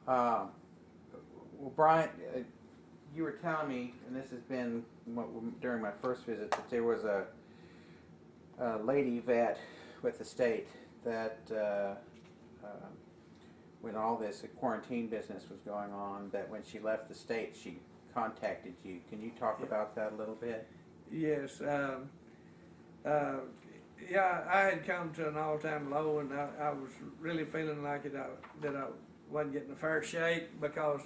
Uh, well, Bryant, you were telling me, and this has been during my first visit, that there was a lady vet with the state that when all this quarantine business was going on, that when she left the state, she contacted you. Can you talk about that a little bit? Yes. Uh, yeah, I had come to an all-time low, and I was really feeling like that I wasn't getting a fair shake because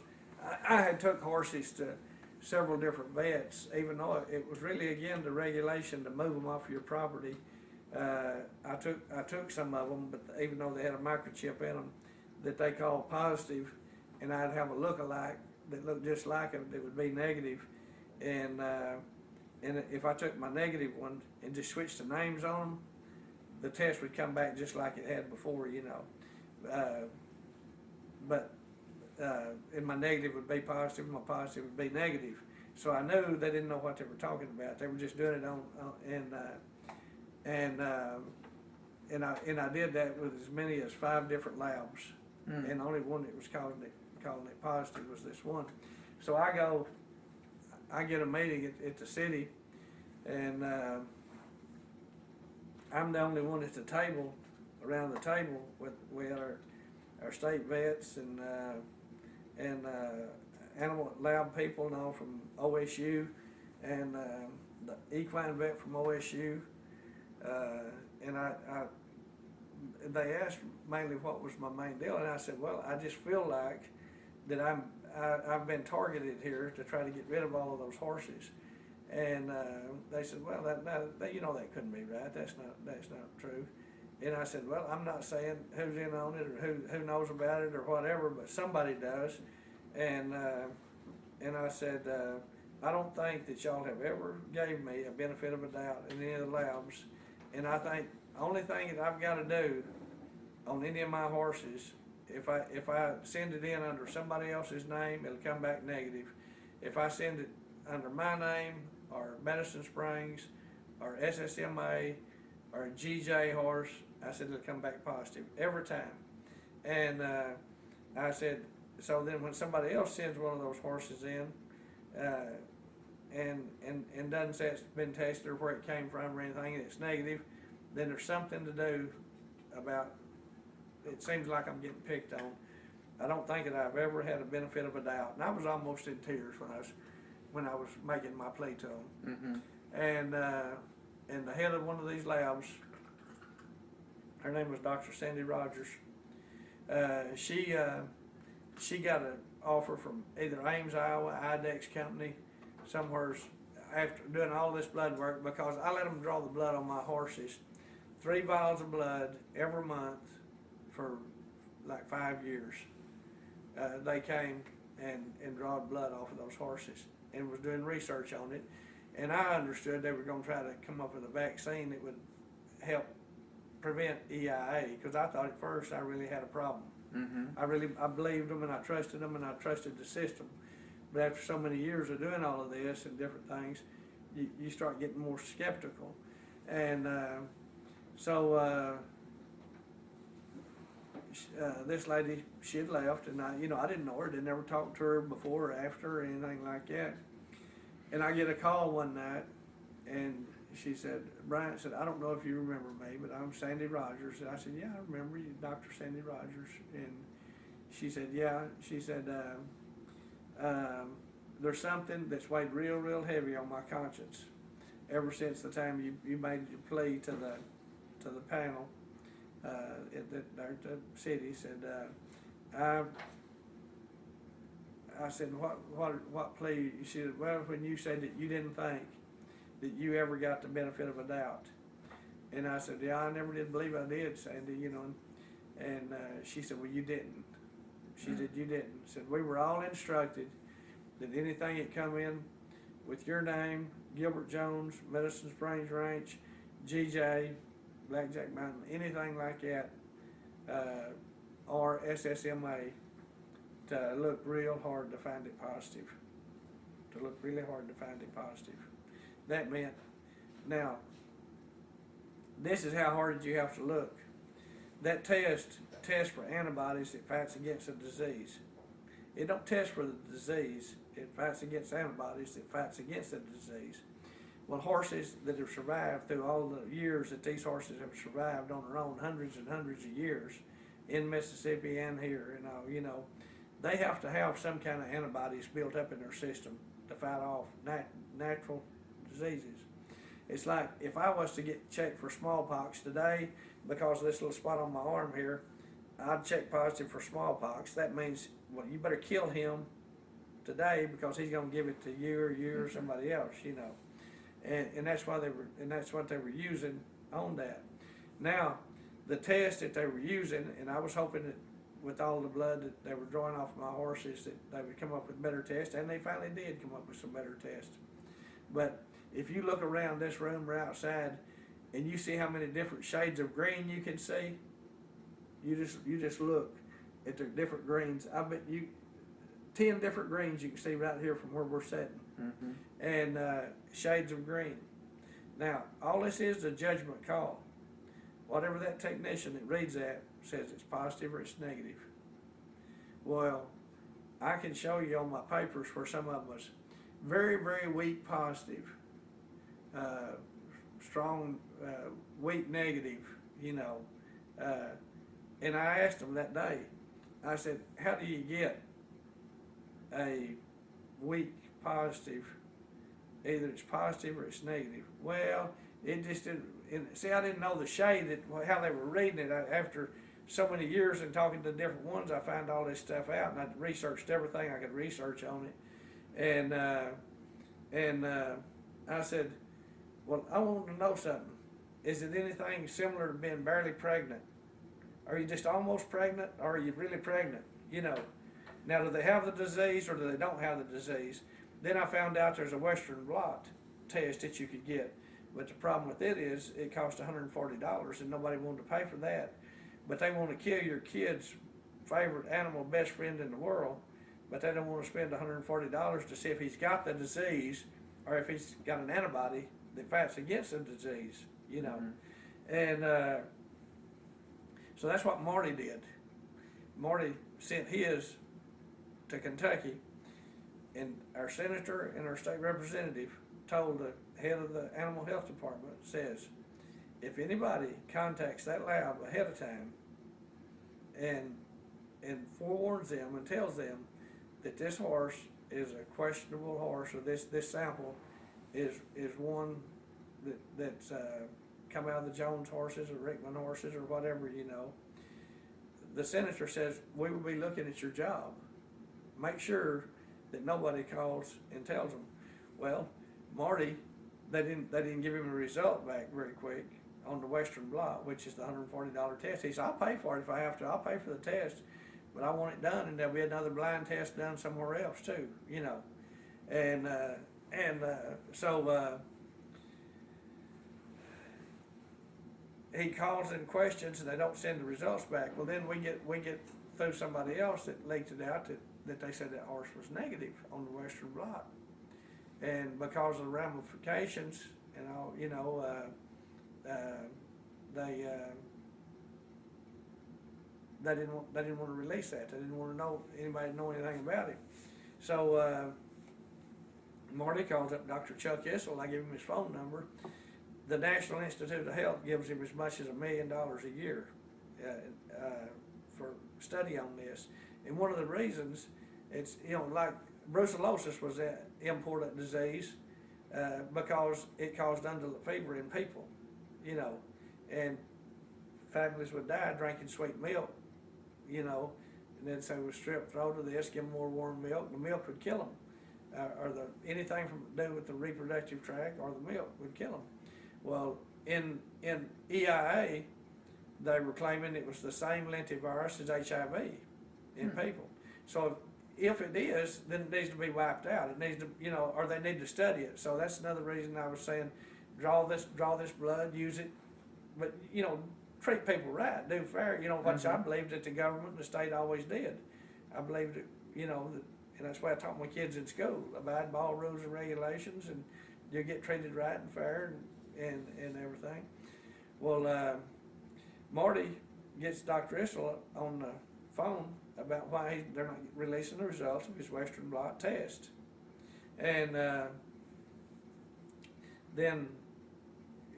I had took horses to several different vets, even though it was really again the regulation to move them off your property. I took some of them, but even though they had a microchip in them that they called positive, and I'd have a look-alike that looked just like them that would be negative, and if I took my negative one and just switched the names on them, the test would come back just like it had before, you know. But and my negative would be positive, my positive would be negative. So I knew they didn't know what they were talking about. They were just doing it on and I did that with as many as 5 different labs, and the only one that was calling it positive was this one. So I get a meeting at the city, and I'm the only one at the table, around the table with our state vets and animal lab people and all from OSU, and the equine vet from OSU, and they asked mainly what was my main deal, and I said, well, I just feel like that I've been targeted here to try to get rid of all of those horses, and they said, well, that you know that couldn't be right. That's not true. And I said, well, I'm not saying who's in on it or who knows about it or whatever, but somebody does. And I said, I don't think that y'all have ever gave me a benefit of a doubt in any of the labs. And I think the only thing that I've got to do on any of my horses, if I send it in under somebody else's name, it'll come back negative. If I send it under my name or Medicine Springs or SSMA or a GJ horse, I said it'll come back positive every time. And I said, so then when somebody else sends one of those horses in and doesn't say it's been tested or where it came from or anything, and it's negative, then there's something to do about it. Seems like I'm getting picked on. I don't think that I've ever had a benefit of a doubt, and I was almost in tears when I was making my plea to them. And the head of one of these labs, her name was Dr. Sandy Rogers. She got an offer from either Ames, Iowa, IDEX company, somewhere after doing all this blood work, because I let them draw the blood on my horses, 3 vials of blood every month for like 5 years. They came and drawed blood off of those horses and was doing research on it. And I understood they were going to try to come up with a vaccine that would help prevent EIA, because I thought at first I really had a problem. I believed them and I trusted them and I trusted the system. But after so many years of doing all of this and different things, you start getting more skeptical. And so this lady, she had left, and I didn't know her, didn't never talk to her before or after or anything like that. And I get a call one night, and she said, Bryant said, I don't know if you remember me, but I'm Sandy Rogers. And I said, yeah, I remember you, Dr. Sandy Rogers. And she said, yeah. She said, there's something that's weighed real, real heavy on my conscience ever since the time you made your plea to the panel at the city. Said, I said, what plea? She said, well, when you said that you didn't think that you ever got the benefit of a doubt. And I said, yeah, I never did believe I did, Sandy, And she said, well, you didn't. She said, you didn't. Said, we were all instructed that anything that come in with your name, Gilbert Jones, Medicine Springs Ranch, GJ, Blackjack Mountain, anything like that, or SSMA, to look real hard to find it positive. To look really hard to find it positive. That meant, now, this is how hard you have to look. That test for antibodies that fights against a disease. It don't test for the disease. It fights against antibodies. It fights against the disease. Well, horses that have survived through all the years that these horses have survived on their own, hundreds and hundreds of years, in Mississippi and here, they have to have some kind of antibodies built up in their system to fight off natural diseases. It's like if I was to get checked for smallpox today, because of this little spot on my arm here, I'd check positive for smallpox. That means, well, you better kill him today because he's going to give it to you or somebody else, And that's why that's what they were using on that. Now, the test that they were using, and I was hoping that with all the blood that they were drawing off my horses, that they would come up with better tests, and they finally did come up with some better tests. But if you look around this room or outside, and you see how many different shades of green you can see, you just look at the different greens. I bet you 10 different greens you can see right here from where we're sitting, and shades of green. Now, all this is a judgment call. Whatever that technician that reads that says it's positive or it's negative. Well, I can show you on my papers where some of them was very, very weak positive, strong, weak negative, and I asked them that day, I said, how do you get a weak positive? Either it's positive or it's negative. Well, it just didn't, see, I didn't know the shade, how they were reading it. After so many years and talking to different ones, I found all this stuff out, and I researched everything I could research on it. And I said, well, I want to know something. Is it anything similar to being barely pregnant? Are you just almost pregnant, or are you really pregnant? Now, do they have the disease or do they don't have the disease? Then I found out there's a Western blot test that you could get. But the problem with it is it costs $140, and nobody wanted to pay for that. But they want to kill your kid's favorite animal, best friend in the world, but they don't want to spend $140 to see if he's got the disease or if he's got an antibody that fights against the disease, And so that's what Marty did. Marty sent his to Kentucky, and our senator and our state representative told the head of the animal health department, says, if anybody contacts that lab ahead of time and forewarns them and tells them that this horse is a questionable horse, or this sample is one that's come out of the Jones horses or Rickman horses or whatever, the senator says, we will be looking at your job. Make sure that nobody calls and tells them. Well, Marty, they didn't give him a result back very quick on the Western blot, which is the $140 test. He said, I'll pay for it if I have to. I'll pay for the test, but I want it done, and there'll be another blind test done somewhere else too, So he calls and questions, and they don't send the results back. Well, then we get through somebody else that leaked it out that they said that horse was negative on the Western blot. And because of the ramifications and all, they didn't want to release that. They didn't want to anybody to know anything about it. So Marty calls up Dr. Chuck Issel. I give him his phone number. The National Institute of Health gives him as much as $1 million a year for study on this. And one of the reasons it's like brucellosis was an important disease because it caused undulate fever in people, and families would die drinking sweet milk, and then so with strep throat or this, give them more warm milk. The milk would kill them, or anything from do with the reproductive tract or the milk would kill them. Well, in EIA, they were claiming it was the same lentivirus as HIV in people. So if it is, then it needs to be wiped out. It needs to, or they need to study it. So that's another reason I was saying, draw this blood, use it, but treat people right, do fair. Which I believed that the government and the state always did. I believed it, and that's why I taught my kids in school, abide by all rules and regulations, and you get treated right and fair and everything. Well, Marty gets Dr. Issel on the phone about why they're not releasing the results of his Western blot test. And then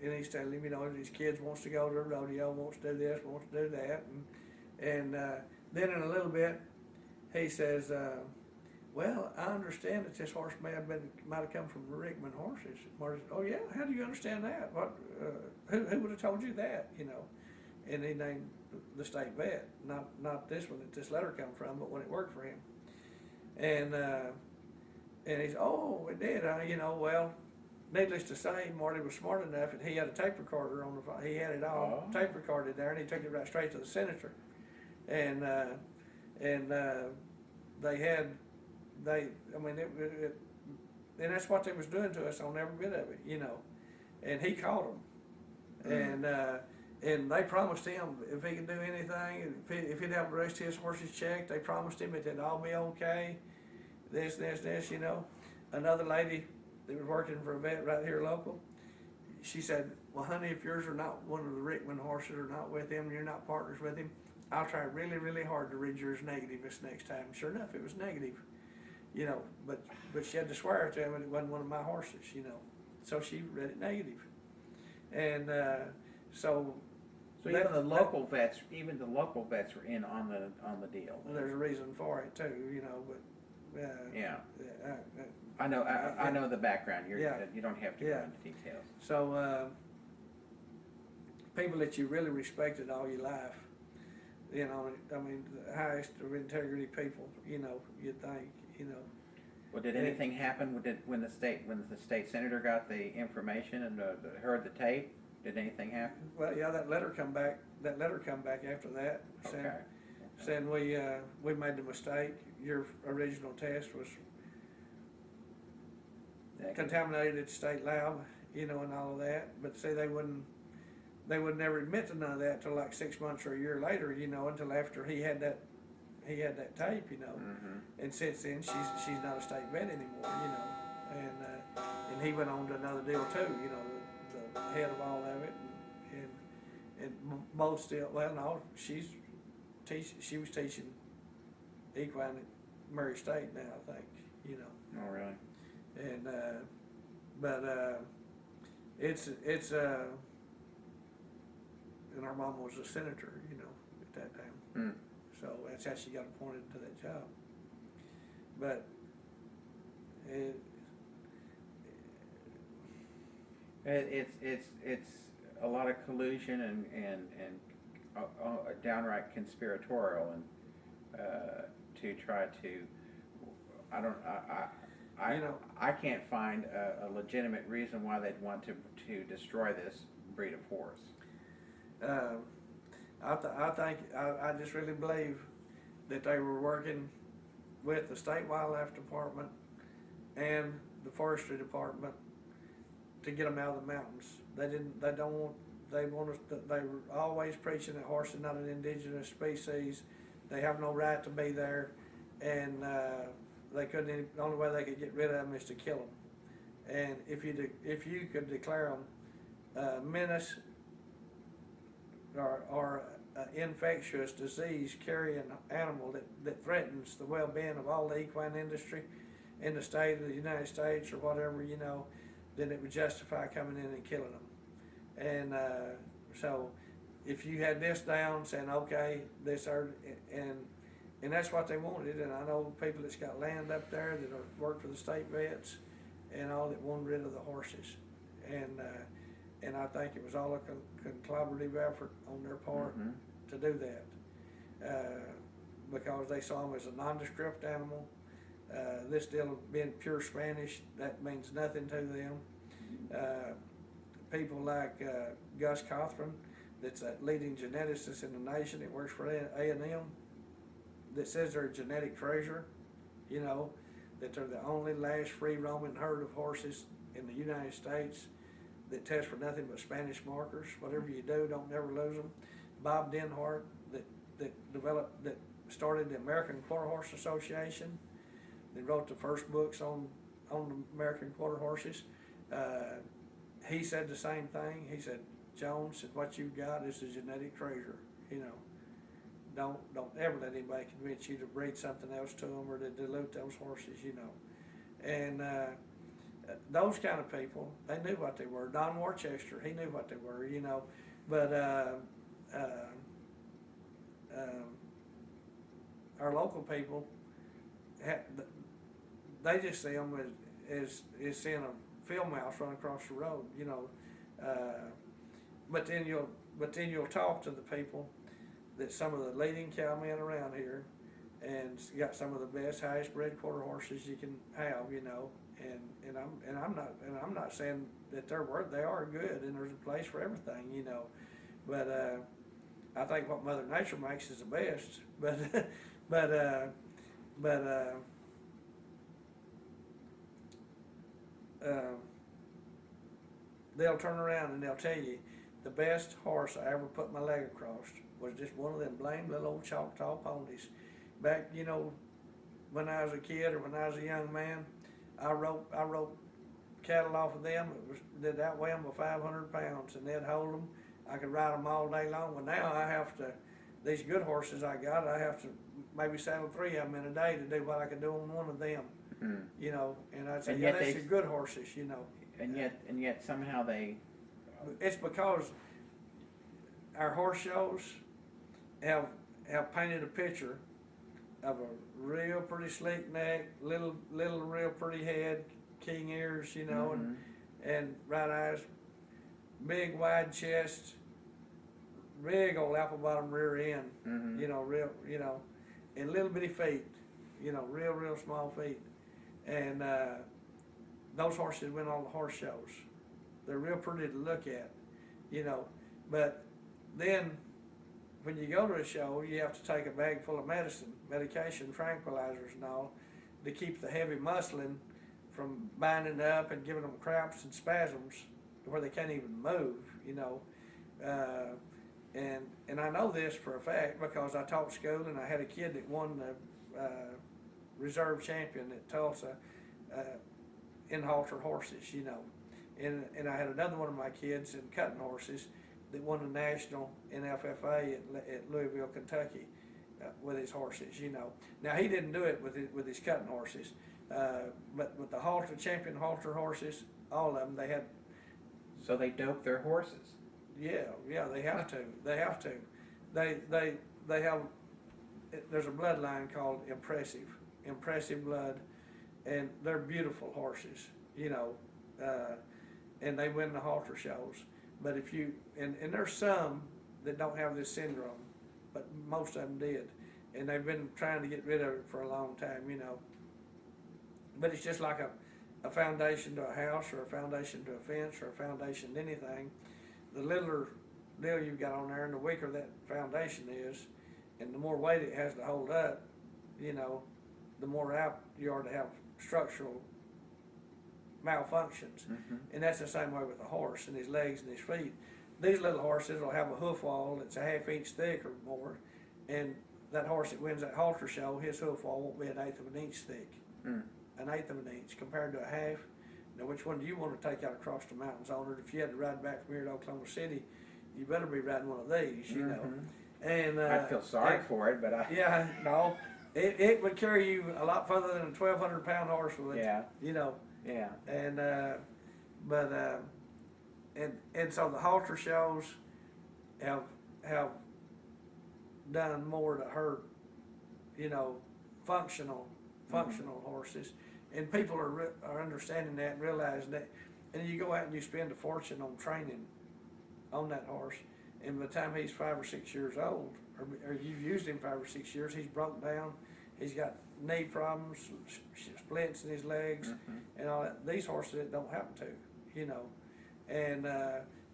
he's telling him, you know, his kids wants to go to a rodeo, wants to do this, wants to do that, and then in a little bit, he says, well, I understand that this horse might have come from Rickman horses. Marty said, oh yeah, how do you understand that? What? Who would have told you that? You know, and he named the state vet, not this one that this letter come from, but when it worked for him. And he's, oh, it did. You know, well, needless to say, Marty was smart enough, and he had a tape recorder on the phone. He had it all tape recorded there, and he took it right straight to the senator. And and that's what they was doing to us on every bit of it, you know. And he caught them, and they promised him if he could do anything, if he'd have the rest of his horses checked, they promised him it'd all be okay. This, you know. Another lady that was working for a vet right here local, she said, well, honey, if yours are not one of the Rickman horses or not with him, you're not partners with him, I'll try really, really hard to read yours negative this next time. Sure enough, it was negative, you know, but she had to swear to him and it wasn't one of my horses, you know. So she read it negative. And so even the local vets were in on the deal. There's a reason for it too, you know, but I know the background. You don't have to go into details. So people that you really respected all your life, you know, I mean, the highest of integrity people, you know, you'd think, you know. Well, did anything happen when the state senator got the information and heard the tape? Did anything happen? Well, yeah, that letter come back after that, saying we made the mistake. Your original test was contaminated at the state lab, you know, and all of that. But see, they would never admit to none of that till like 6 months or a year later, you know, until after he had that tape, you know. And since then, she's not a state vet anymore, you know. And he went on to another deal too, you know, the head of all of it, and both still. Well, no, she was teaching equine at Murray State now, I think, you know. Oh, really? And it's and our mom was a senator, you know, at that time. So that's how she got appointed to that job. But it's a lot of collusion and downright conspiratorial and to try to I can't find a legitimate reason why they'd want to destroy this breed of horse. I just really believe that they were working with the state wildlife department and the forestry department to get them out of the mountains. They were always preaching that horse is not an indigenous species. They have no right to be there, and the only way they could get rid of them is to kill them. And if you could declare them menace or infectious disease carrying animal that threatens the well-being of all the equine industry in the state of the United States or whatever, you know, then it would justify coming in and killing them. And so if you had this down, saying, okay, and that's what they wanted, and I know people that's got land up there that work for the state vets and all that wanted rid of the horses. And I think it was all a collaborative effort on their part to do that, because they saw them as a nondescript animal. This deal being pure Spanish, that means nothing to them. People like Gus Cothran, that's a leading geneticist in the nation that works for A&M, that says they're a genetic treasure, you know, that they're the only last free roaming herd of horses in the United States that test for nothing but Spanish markers. Whatever you do, don't never lose them. Bob Denhart, that started the American Quarter Horse Association, that wrote the first books on the American quarter horses. He said the same thing. He said, Jones, what you've got is a genetic treasure, you know, don't ever let anybody convince you to breed something else to them or to dilute those horses, you know. And those kind of people, they knew what they were. Don Worcester, he knew what they were, you know. But our local people, they just see them as seeing a field mouse run across the road, you know. But then you'll talk to the people that some of the leading cowmen around here, and got some of the best, highest bred quarter horses you can have, you know. And I'm not saying that they are good, and there's a place for everything, you know. But I think what Mother Nature makes is the best. But they'll turn around and they'll tell you the best horse I ever put my leg across was just one of them blamed little old Choctaw ponies. Back, you know, when I was a kid or when I was a young man, I rode cattle off of them. They'd outweigh them by 500 pounds, and they'd hold them. I could ride them all day long. But now I have to, these good horses I got, I have to maybe saddle 3 of them in a day to do what I could do on one of them. Mm. You know, and I'd say, yeah, that's your good horses, you know. And yet somehow they. It's because our horse shows have painted a picture of a real pretty sleek neck, little real pretty head, king ears, you know, mm-hmm. and right eyes, big wide chest, big old apple bottom rear end, mm-hmm. you know, real, you know, and little bitty feet, you know, real small feet, and those horses win all the horse shows. They're real pretty to look at, you know, but then when you go to a show, you have to take a bag full of medication, tranquilizers and all, to keep the heavy muscling from binding up and giving them cramps and spasms to where they can't even move, you know. And I know this for a fact because I taught school and I had a kid that won the reserve champion at Tulsa in halter horses, you know. And I had another one of my kids in cutting horses that won the national in FFA at Louisville, Kentucky, with his horses, you know. Now he didn't do it with his cutting horses, but with the halter champion halter horses, all of them, they had. So they dope their horses. Yeah, they have to. They have to. They have. There's a bloodline called impressive blood, and they're beautiful horses, you know, and they win the halter shows. But if you, and there's some that don't have this syndrome, but most of them did. And they've been trying to get rid of it for a long time, you know. But it's just like a foundation to a house or a foundation to a fence or a foundation to anything. The littler deal you've got on there and the weaker that foundation is, and the more weight it has to hold up, you know, the more apt you are to have structural malfunctions. Mm-hmm. And that's the same way with the horse and his legs and his feet. These little horses will have a hoof wall that's a half inch thick or more, and that horse that wins that halter show, his hoof wall won't be an eighth of an inch thick. Mm. An eighth of an inch compared to a half. Now, which one do you want to take out across the mountains on it? If you had to ride back from here to Oklahoma City, you better be riding one of these, you know. And I'd feel sorry for it, but yeah, no, it would carry you a lot further than a 1,200-pound horse would. Yeah. You know. Yeah. And and so the halter shows have done more to hurt, you know, functional horses, and people are understanding that and realizing that. And you go out and you spend a fortune on training on that horse, and by the time he's 5 or 6 years old, or you've used him 5 or 6 years, he's broke down. He's got knee problems, splits in his legs, and all that. These horses, it don't happen to, you know, and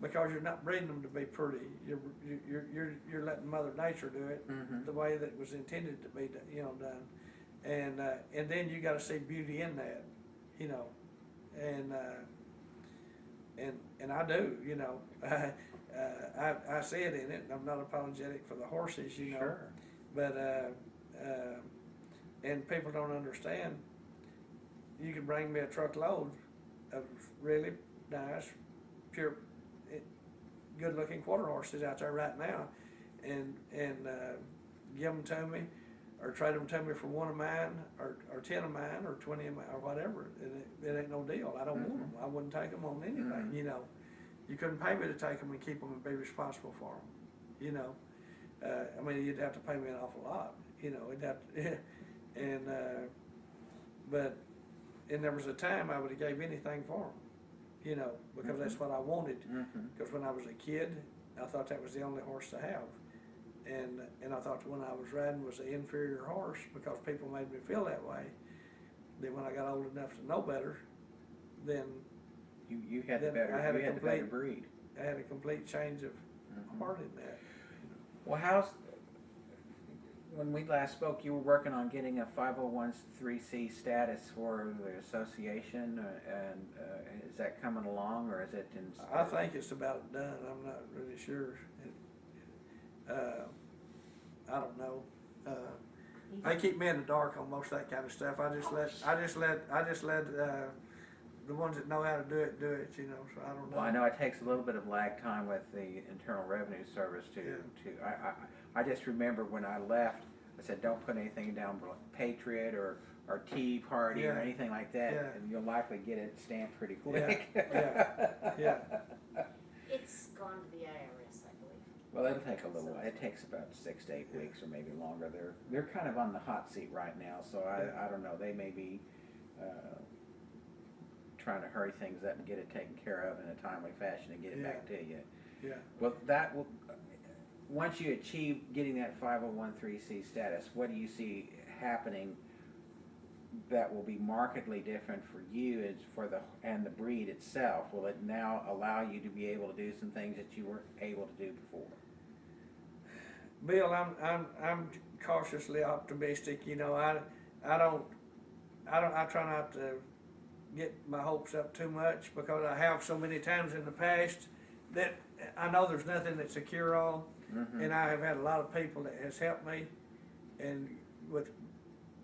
because you're not breeding them to be pretty, you're letting Mother Nature do it the way that it was intended to be, you know, done, and then you got to see beauty in that, you know, and I do, you know, I see it in it. I'm not apologetic for the horses, you know, sure. But and people don't understand. You can bring me a truckload of really nice, pure, good-looking quarter horses out there right now, and give them to me, or trade them to me for one of mine, or 10 of mine, or 20 of mine, or whatever. It ain't no deal. I don't want them. I wouldn't take them on anything. You know, you couldn't pay me to take them and keep them and be responsible for them. You know, I mean, you'd have to pay me an awful lot. You know, it'd have to, but there was a time I would have gave anything for them. You know, because that's what I wanted. Because when I was a kid, I thought that was the only horse to have. And I thought the one I was riding was the inferior horse because people made me feel that way. Then when I got old enough to know better, then you had the better, you had the better breed. I had a complete change of heart in that. Well, when we last spoke, you were working on getting a 501c status for the association, and is that coming along, or is it in? I think it's about done. I'm not really sure. I don't know. They keep me in the dark on most of that kind of stuff. I just let the ones that know how to do it, you know, so I don't know. Well, I know it takes a little bit of lag time with the Internal Revenue Service I just remember when I left, I said, don't put anything down below Patriot or Tea Party or anything like that, and you'll likely get it stamped pretty quick. Yeah. It's gone to the IRS, I believe. Well, it'll take a little while. It takes about 6 to 8 weeks or maybe longer. They're kind of on the hot seat right now, so I don't know. They may be trying to hurry things up and get it taken care of in a timely fashion and get it back to you. Yeah. Well, that will. Once you achieve getting that 501c status, what do you see happening that will be markedly different for you and the breed itself? Will it now allow you to be able to do some things that you weren't able to do before? Bill, I'm cautiously optimistic. You know, I try not to get my hopes up too much because I have so many times in the past that I know there's nothing that's a cure-all. And I have had a lot of people that has helped me, and with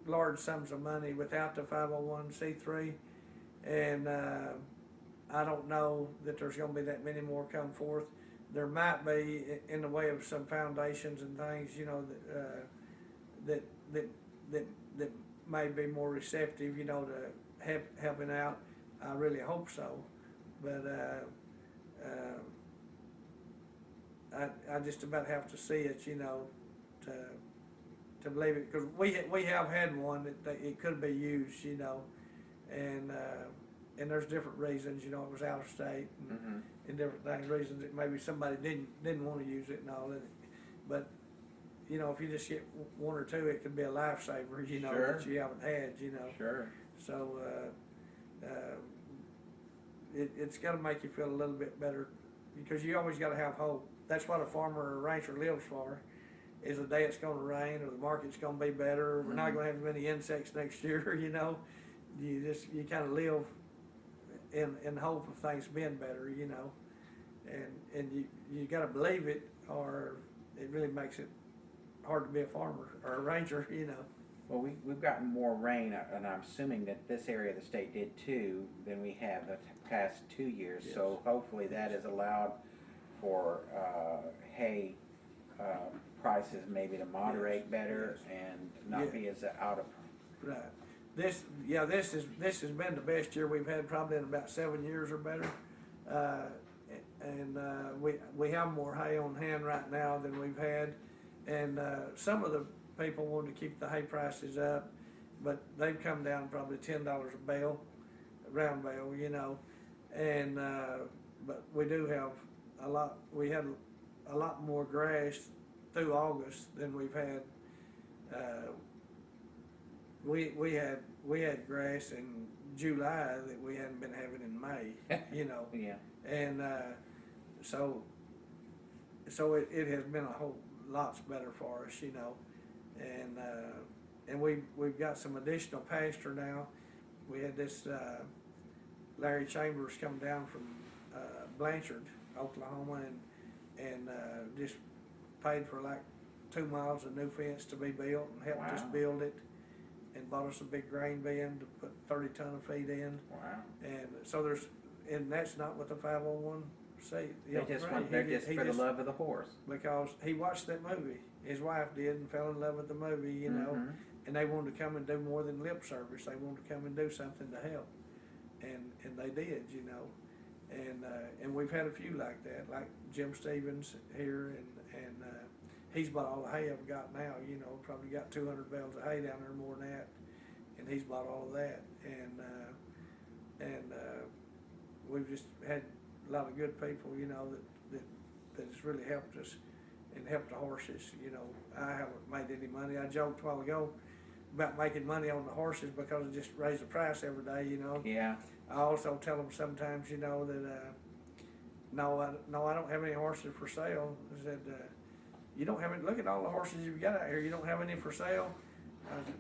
large sums of money without the 501c3, and I don't know that there's going to be that many more come forth. There might be in the way of some foundations and things, you know, that may be more receptive, you know, to helping out. I really hope so, but I just about have to see it, you know, to believe it, because we have had one that it could be used, you know, and there's different reasons, you know, it was out of state and different things, reasons that maybe somebody didn't want to use it and all that, but you know, if you just get one or two, it could be a lifesaver, you know, that you haven't had, you know. Sure. So it's got to make you feel a little bit better, because you always got to have hope. That's what a farmer or a rancher lives for, is the day it's going to rain or the market's going to be better, or we're not going to have as many insects next year, you know. You kind of live in hope of things being better, you know. And you got to believe it, or it really makes it hard to be a farmer or a rancher, you know. Well, we've gotten more rain, and I'm assuming that this area of the state did too, than we have the past 2 years. Yes. So hopefully that has allowed for hay prices maybe to moderate better and not be as out of. Right. This has been the best year we've had probably in about 7 years or better, and we have more hay on hand right now than we've had, and some of the people want to keep the hay prices up, but they've come down probably $10 a bale, round bale, you know, and but we do have a lot. We had a lot more grass through August than we've had. We had grass in July that we hadn't been having in May, you know. Yeah. And so it has been a whole lots better for us, you know. And we've got some additional pasture now. We had this Larry Chambers come down from Blanchard, Oklahoma, and just paid for like 2 miles of new fence to be built and helped us build it, and bought us a big grain bin to put 30 ton of feed in. Wow. And so and that's not with the 501 see. They're just for the love of the horse. Because he watched that movie. His wife did and fell in love with the movie, you know, and they wanted to come and do more than lip service. They wanted to come and do something to help, and they did, you know, and we've had a few like that, like Jim Stevens here, and he's bought all the hay I've got now, you know, probably got 200 bales of hay down there, more than that, and he's bought all of that, and we've just had a lot of good people, you know, that has really helped us and helped the horses. You know, I haven't made any money. I joked a while ago about making money on the horses because I just raise the price every day, you know. Yeah. I also tell them sometimes, you know, that no, I don't have any horses for sale. I said, you don't have any, look at all the horses you've got out here. You don't have any for sale? I said,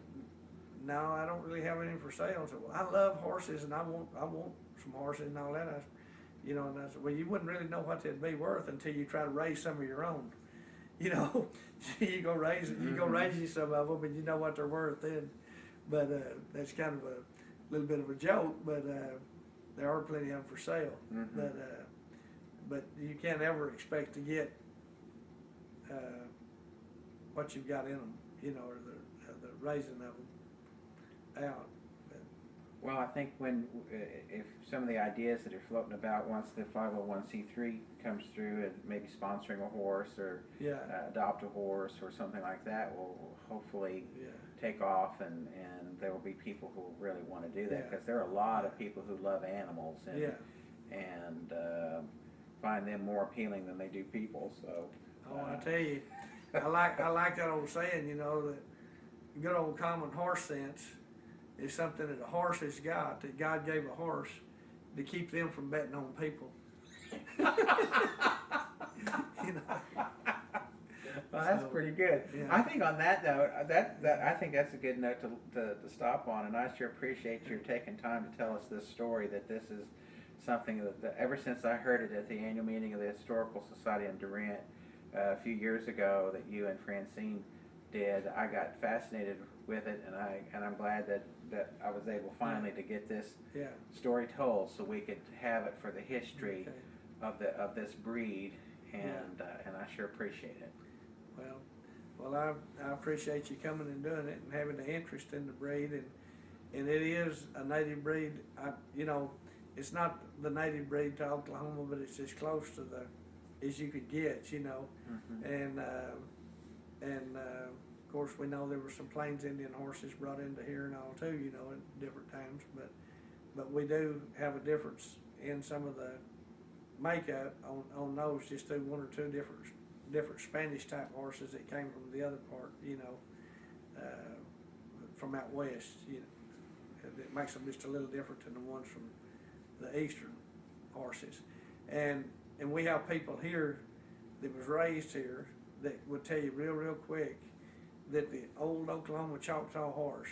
no, I don't really have any for sale. So, well, I love horses and I want some horses and all that. You know, and I said, well, you wouldn't really know what they'd be worth until you try to raise some of your own. You know, you go raise you some of them, and you know what they're worth then. But that's kind of a little bit of a joke. But there are plenty of them for sale. But you can't ever expect to get what you've got in them. You know, or the raising of them out. Well, I think if some of the ideas that are floating about once the 501c3 comes through and maybe sponsoring a horse or adopt a horse or something like that will hopefully take off, and there will be people who really want to do that, because there are a lot of people who love animals and find them more appealing than they do people. So I tell you, I like that old saying, you know, that good old common horse sense is something that a horse has got, that God gave a horse to keep them from betting on people. You know. Well, that's pretty good. Yeah. I think on that note, I think that's a good note to stop on, and I sure appreciate your taking time to tell us this story. That this is something that ever since I heard it at the annual meeting of the Historical Society in Durant a few years ago, that you and Francine did, I got fascinated with it, and I'm glad that I was able finally to get this story told, so we could have it for the history of this breed, and I sure appreciate it. Well, I appreciate you coming and doing it and having the interest in the breed, and it is a native breed. You know, it's not the native breed to Oklahoma, but it's as close to as you could get. You know, and of course we know there were some Plains Indian horses brought into here and all too. You know, at different times, but we do have a difference in some of the makeup on those, just through one or two different Spanish type horses that came from the other part, you know, from out west, you know. It makes them just a little different than the ones from the eastern horses. And we have people here that was raised here that would tell you real quick that the old Oklahoma Choctaw horse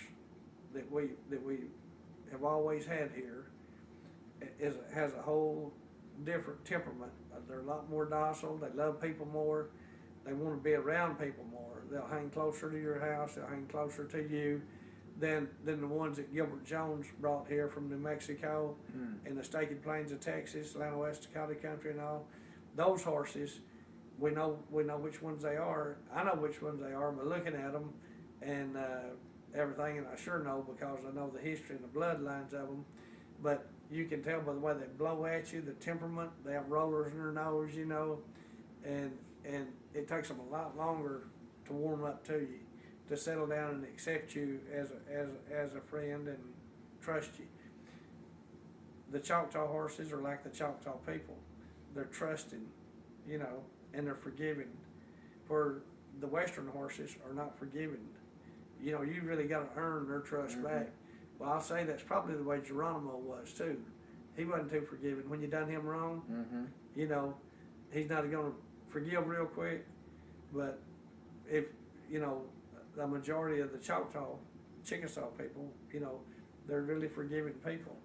that we have always had here has a whole different temperament. They're a lot more docile. They love people more. They want to be around people more. They'll hang closer to your house. They'll hang closer to you than the ones that Gilbert Jones brought here from New Mexico and the Staked Plains of Texas, Atlanta, West Dakota country, and all. Those horses, we know which ones they are. I know which ones they are by looking at them and everything, and I sure know because I know the history and the bloodlines of them. But you can tell by the way they blow at you, the temperament. They have rollers in their nose, you know, and it takes them a lot longer to warm up to you, to settle down and accept you as a friend and trust you. The Choctaw horses are like the Choctaw people. They're trusting, you know, and they're forgiving, where the Western horses are not forgiving. You know, you really got to earn their trust back. Well, I'll say that's probably the way Geronimo was too. He wasn't too forgiving. When you done him wrong, you know, he's not going to forgive real quick. But if, you know, the majority of the Chickasaw people, you know, they're really forgiving people.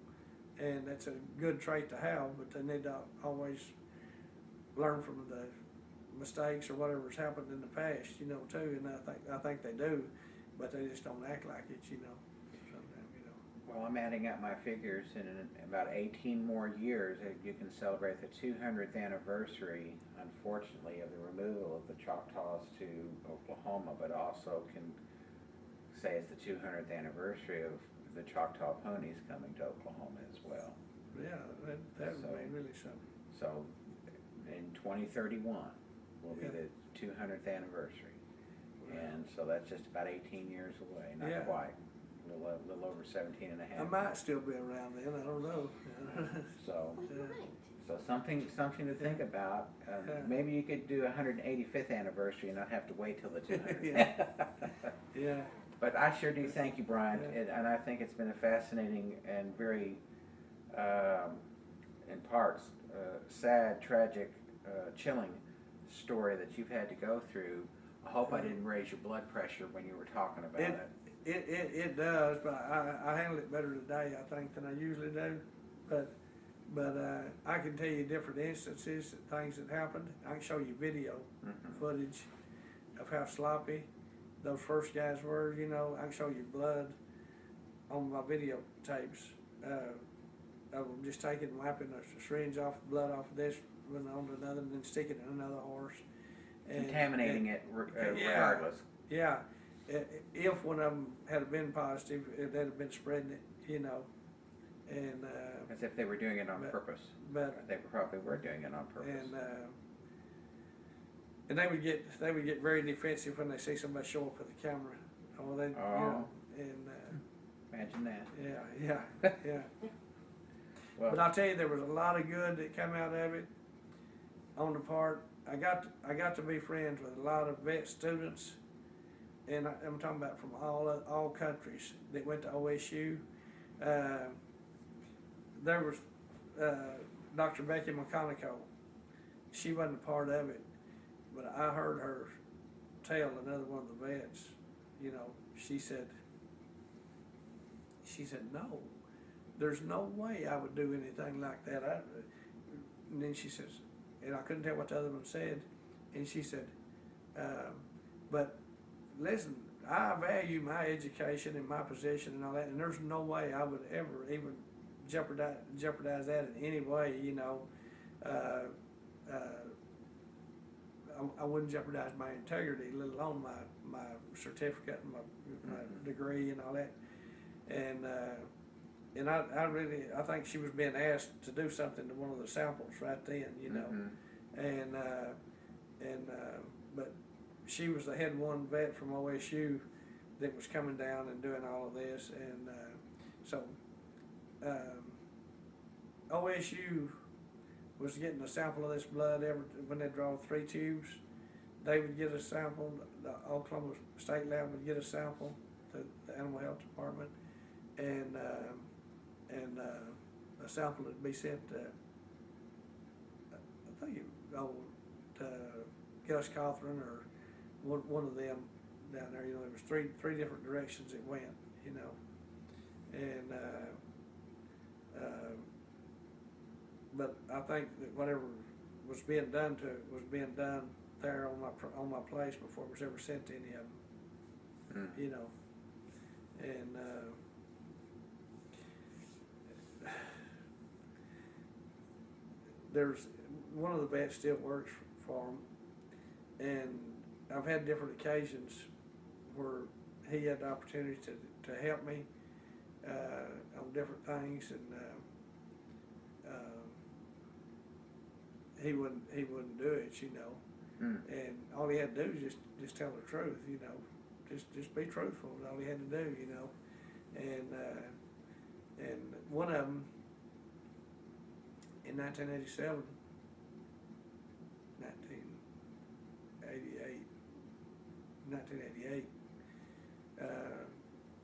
And that's a good trait to have, but they need to always learn from the mistakes or whatever's happened in the past, you know, too. And I think they do, but they just don't act like it, you know. Well, I'm adding up my figures, and in about 18 more years, you can celebrate the 200th anniversary, unfortunately, of the removal of the Choctaws to Oklahoma, but also can say it's the 200th anniversary of the Choctaw ponies coming to Oklahoma as well. Yeah, that would be really something. So, in 2031 will be Yeah. the 200th anniversary, and so that's just about 18 years away, not Yeah. quite. A little over 17 and a half. I might still be around then, I don't know. So, Well, you Yeah. might. so something to think about. Yeah. Maybe you could do a 185th anniversary and not have to wait till the 200th. Yeah, But I sure do thank you, Brian, Yeah. and I think it's been a fascinating and very, in parts, sad, tragic, chilling story that you've had to go through. I hope I didn't raise your blood pressure when you were talking about it. it does, but I handle it better today, I think, than I usually do. But I can tell you different instances, things that happened. I can show you video Mhm. footage of how sloppy those first guys were, you know. I can show you blood on my videotapes of them just taking, wiping a syringe off, blood off of this, went on to another, and then sticking it in another horse. Contaminating it yeah. regardless. Yeah, if one of them had been positive, they'd have been spreading it, you know, and As if they were doing it on but- purpose. but They probably were doing it on purpose. and they would get very defensive when they see somebody show up with a camera. Oh, they, you know, and Imagine that. yeah. Well, But I'll tell you, there was a lot of good that came out of it. On the part, I got to be friends with a lot of vet students, and I'm talking about from all countries that went to OSU. There was Dr. Becky McConaughey. She wasn't a part of it, but I heard her tell another one of the vets. You know, she said, no, there's no way I would do anything like that. And then she says, and I couldn't tell what the other one said, and she said, but listen, I value my education and my position and all that, and there's no way I would ever even jeopardize that in any way, you know. I wouldn't jeopardize my integrity, let alone my certificate and my degree and all that. And I think she was being asked to do something to one of the samples right then, you know. But she was the head one vet from OSU that was coming down and doing all of this, and so OSU was getting a sample of this blood when they draw 3 tubes. They would get a sample. The Oklahoma State Lab would get a sample, the Animal Health Department, and a sample would be sent to, I think to Gus Cothran or one of them down there. You know, there was three different directions it went. You know, and but I think that whatever was being done to it was being done there on my place before it was ever sent to any of them. You know, and there's one of the vets still works for them, and I've had different occasions where he had the opportunity to help me on different things, and he wouldn't do it, you know. And all he had to do was just tell the truth, you know. Just be truthful is all he had to do, you know. And one of them in 1988,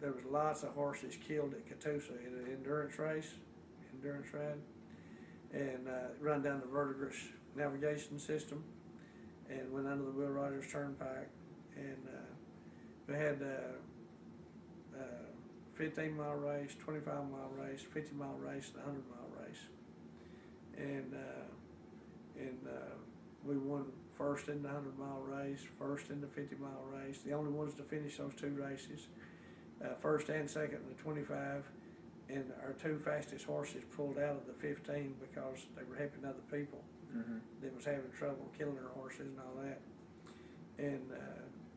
there was lots of horses killed at Catoosa in an endurance ride, and run down the verdigris navigation system, and went under the Will Rogers Turnpike, and we had 15-mile race, 25-mile race, 50-mile race, and 100-mile race, and we won first in the 100-mile race, first in the 50-mile race, the only ones to finish those 2 races, first and second in the 25, and our two fastest horses pulled out of the 15 because they were helping other people that was having trouble killing their horses and all that. And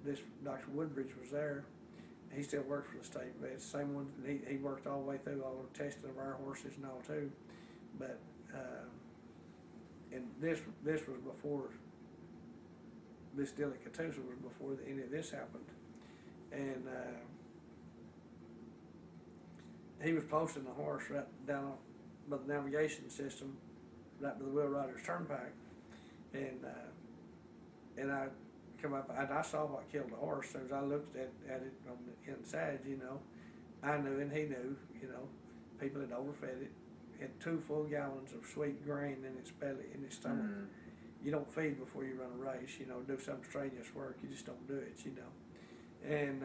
this Dr. Woodbridge was there. He still works for the state vet. Same one. He worked all the way through all the testing of our horses and all too. But and this was before. This deal at Catoosa was before any of this happened, and he was posting the horse right down by the navigation system, right by the Wheel Riders Turnpike, and I come up and I saw what killed the horse. So as I looked at it on the inside, you know, I knew and he knew, you know, people had overfed it. Had 2 full gallons of sweet grain in its belly, in its stomach. You don't feed before you run a race, you know, do some strenuous work, you just don't do it, you know. And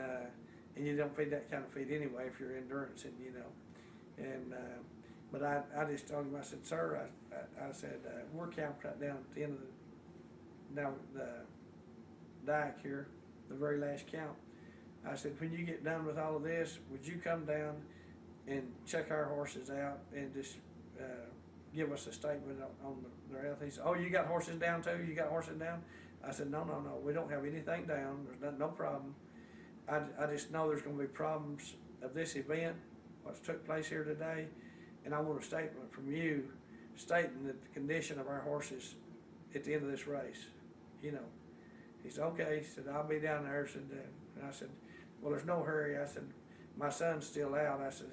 you don't feed that kind of feed anyway if you're endurance, and you know. And but I just told him, I said, sir, I said, we're camped right down at the end of the dike here, the very last camp. I said, when you get done with all of this, would you come down and check our horses out and just give us a statement on their health? He said, oh, you got horses down too? You got horses down? I said, no, we don't have anything down. There's no problem. I just know there's going to be problems of this event, what's took place here today, and I want a statement from you stating that the condition of our horses at the end of this race, you know. He said, okay. He said, I'll be down there. I said, and I said, well, there's no hurry. I said, my son's still out. I said,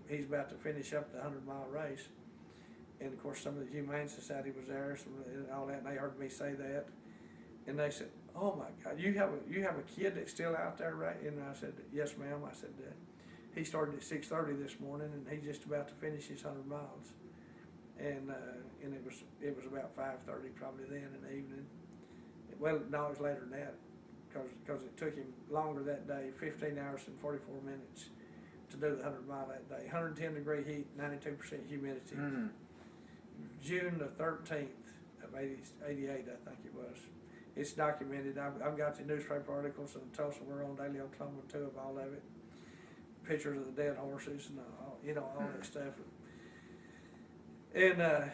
he's about to finish up the 100-mile race. And of course, some of the Humane Society was there, and all that, and they heard me say that. And they said, oh my God, you have a kid that's still out there, right? And I said, yes, ma'am. I said, he started at 6:30 this morning, and he's just about to finish his 100 miles. And it was about 5:30 probably then in the evening. Well, no, it was later than that, because it took him longer that day, 15 hours and 44 minutes to do the 100-mile that day. 110-degree heat, 92% humidity. June the 13th of 88, I think it was. It's documented. I've got the newspaper articles in the Tulsa World, Daily Oklahoma too, of all of it. Pictures of the dead horses and all, you know, all that stuff. And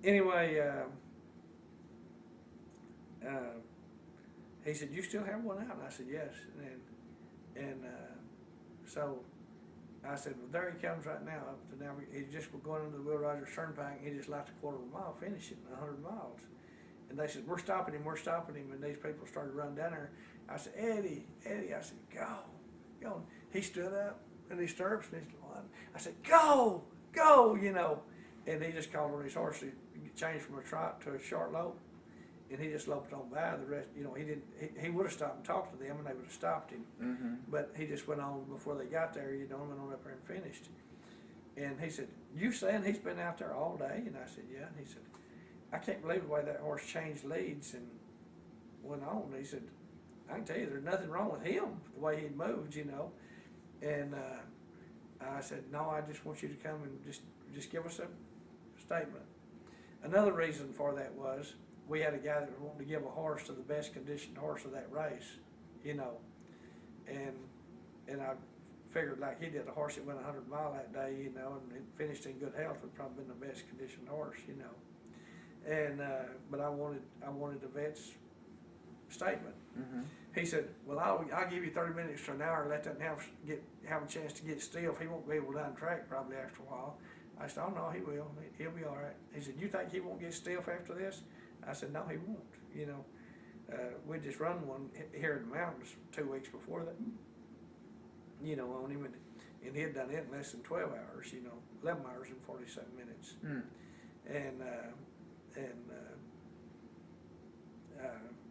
anyway, he said, you still have one out? And I said, yes. And so I said, well, there he comes right now. He's just going into the Will Rogers Turnpike. He just left a quarter of a mile, finishing 100 miles. And they said, we're stopping him. And these people started running down there. I said, Eddie. I said, go. He stood up in his stirrups and I said, go, you know. And he just called on his horse. He changed from a trot to a short lope. And he just loped on by. The rest, you know, he would have stopped and talked to them, and they would have stopped him. But he just went on before they got there, you know, and went on up there and finished. And he said, you saying he's been out there all day? And I said, yeah. And he said, I can't believe the way that horse changed leads and went on. He said, I can tell you, there's nothing wrong with him, the way he moved, you know. And I said, no, I just want you to come and just give us a statement. Another reason for that was, we had a guy that was wanting to give a horse to the best conditioned horse of that race, you know, and I figured like he did, a horse that went 100 miles that day, you know, and it finished in good health, would probably been the best conditioned horse, you know, and but I wanted the vet's statement. He said, well, I'll give you 30 minutes to an hour, let that have a chance to get still. He won't be able to untrack probably after a while. I said, oh no, he will. He'll be all right. He said, you think he won't get stiff after this? I said, no, he won't. You know, we just run one here in the mountains 2 weeks before that, you know, on him, and he had done it in less than 12 hours, you know, 11 hours and 47 minutes.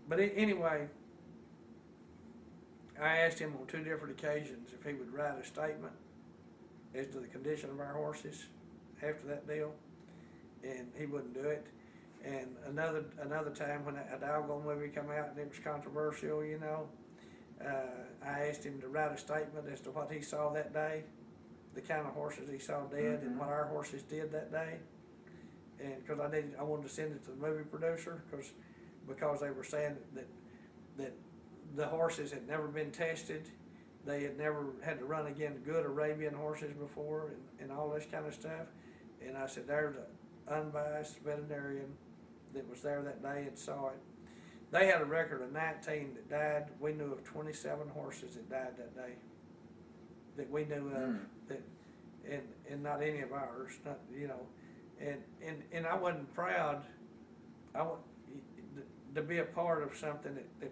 But anyway, I asked him on 2 different occasions if he would write a statement as to the condition of our horses after that deal, and he wouldn't do it. And another time when a doggone movie come out and it was controversial, you know, I asked him to write a statement as to what he saw that day, the kind of horses he saw dead, and what our horses did that day. And because I wanted to send it to the movie producer because they were saying that the horses had never been tested, They had never had to run against good Arabian horses before and all this kind of stuff. And I said, there's an unbiased veterinarian that was there that day and saw it. They had a record of 19 that died. We knew of 27 horses that died that day that we knew of, that, and not any of ours, not, you know, and I wasn't proud to be a part of something that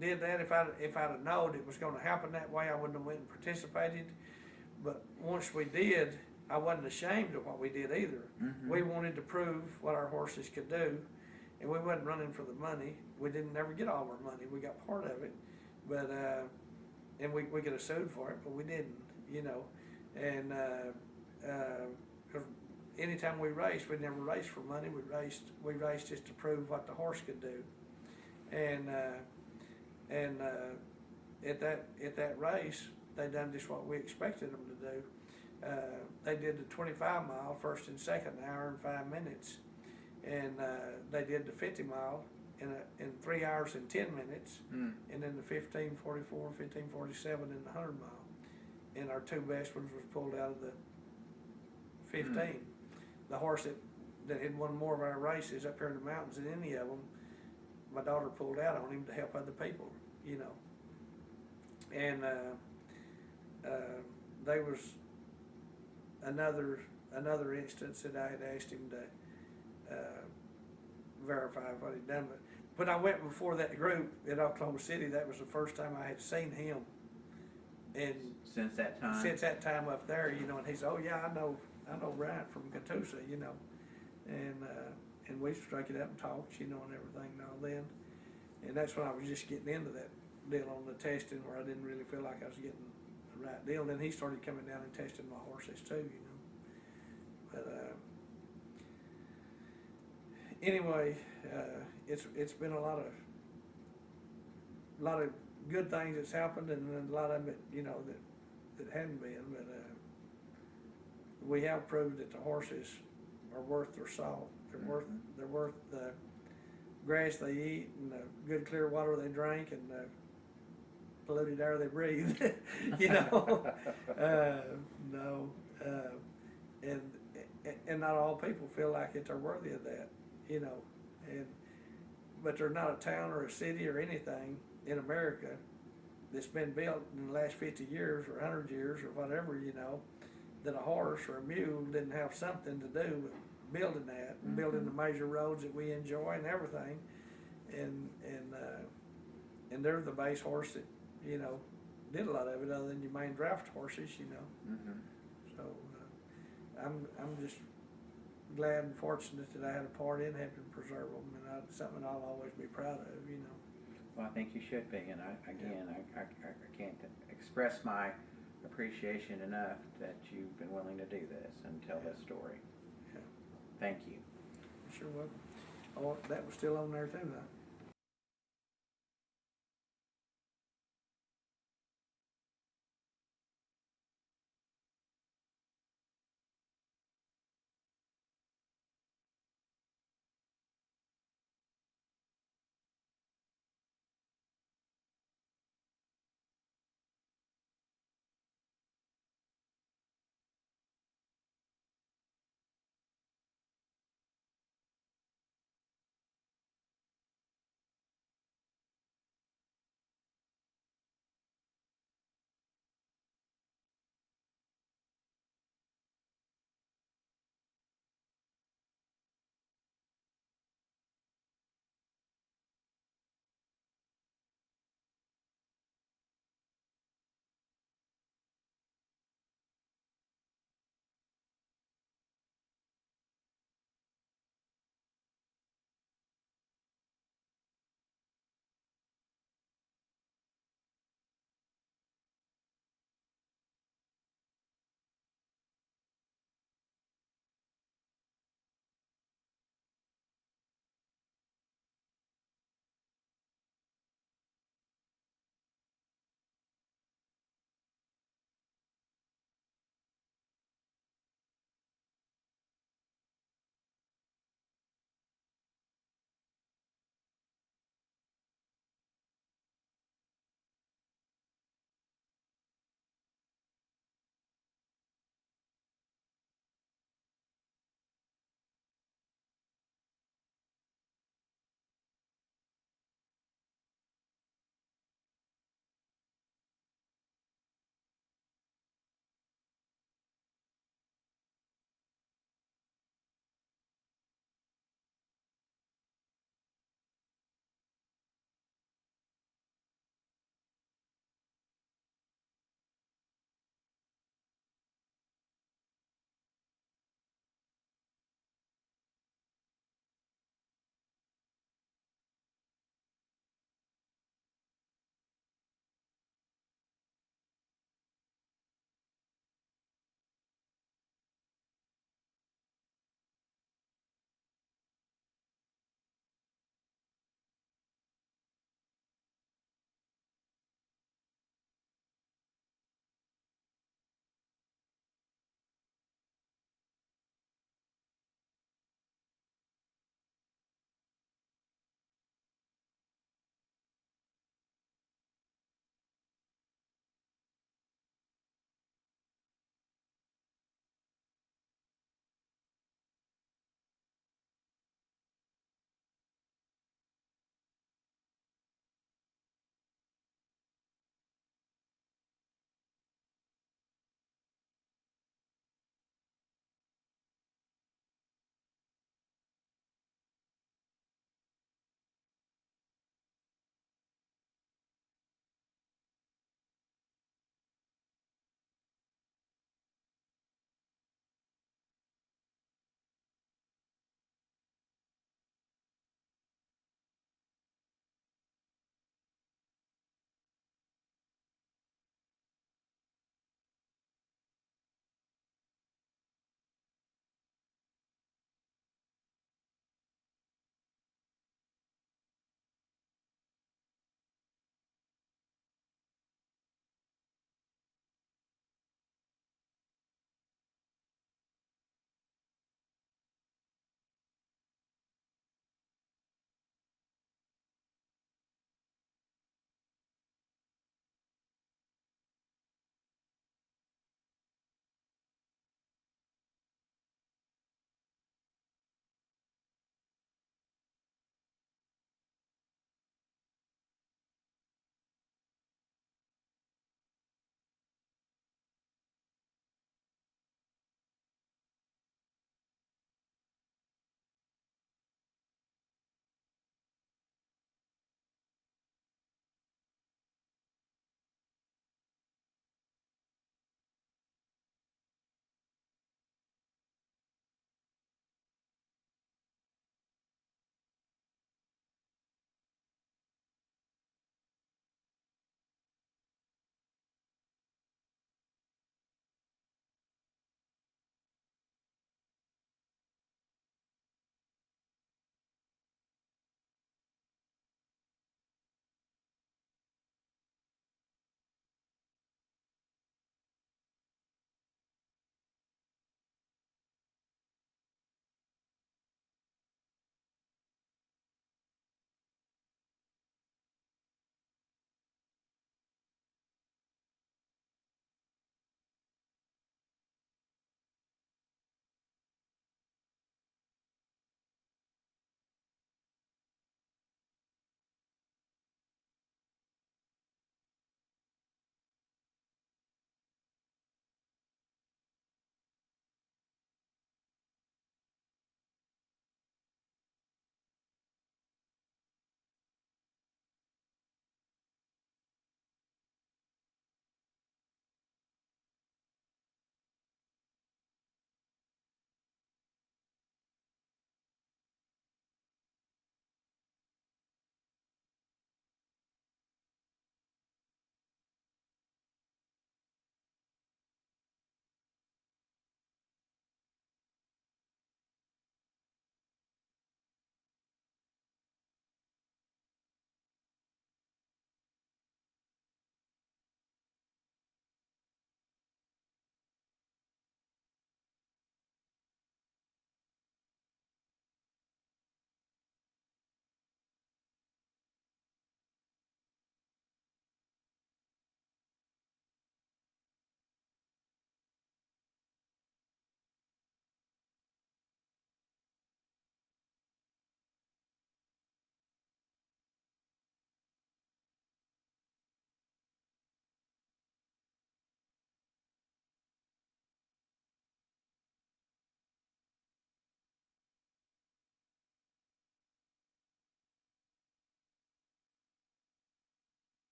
did that. If I'd have known it was going to happen that way, I wouldn't have went and participated. But once we did, I wasn't ashamed of what we did either. We wanted to prove what our horses could do, and we wasn't running for the money. We didn't never get all of our money. We got part of it, but and we could have sued for it, but we didn't, you know. And 'cause anytime we raced, we never raced for money. We raced just to prove what the horse could do. And at that race, they done just what we expected them to do. They did the 25 mile first and second hour in 5 minutes, and they did the 50 mile in 3 hours and 10 minutes, and then the 15:44, 15:47, and the 100 mile. And our two best ones was pulled out of the 15. The horse that had won more of our races up here in the mountains than any of them, my daughter pulled out on him to help other people, you know. And there was another instance that I had asked him to verify what he'd done. But when I went before that group in Oklahoma City, that was the first time I had seen him. And since that time up there, you know, and he said, "Oh yeah, I know Bryant from Catoosa, you know," and we struck it up and talked, you know, and everything and all then. And that's when I was just getting into that deal on the testing, where I didn't really feel like I was getting the right deal. Then he started coming down and testing my horses too, you know. But anyway, it's been a lot of good things that's happened, and a lot of it, you know, that hadn't been. But we have proved that the horses are worth their salt. They're worth the grass they eat, and the good clear water they drink, and the polluted air they breathe. You know, and not all people feel like that they're worthy of that. You know, but there's not a town or a city or anything in America that's been built in the last 50 years or 100 years or whatever, you know, that a horse or a mule didn't have something to do with building that, and building the major roads that we enjoy and everything. And they're the base horse that, you know, did a lot of it other than your main draft horses, you know. So I'm just glad and fortunate that I had a part in helping preserve them, and something I'll always be proud of, you know. Well, I think you should be, and I can't express my appreciation enough that you've been willing to do this and tell this story. Yeah. Thank you. Sure was. Oh, that was still on there too, though.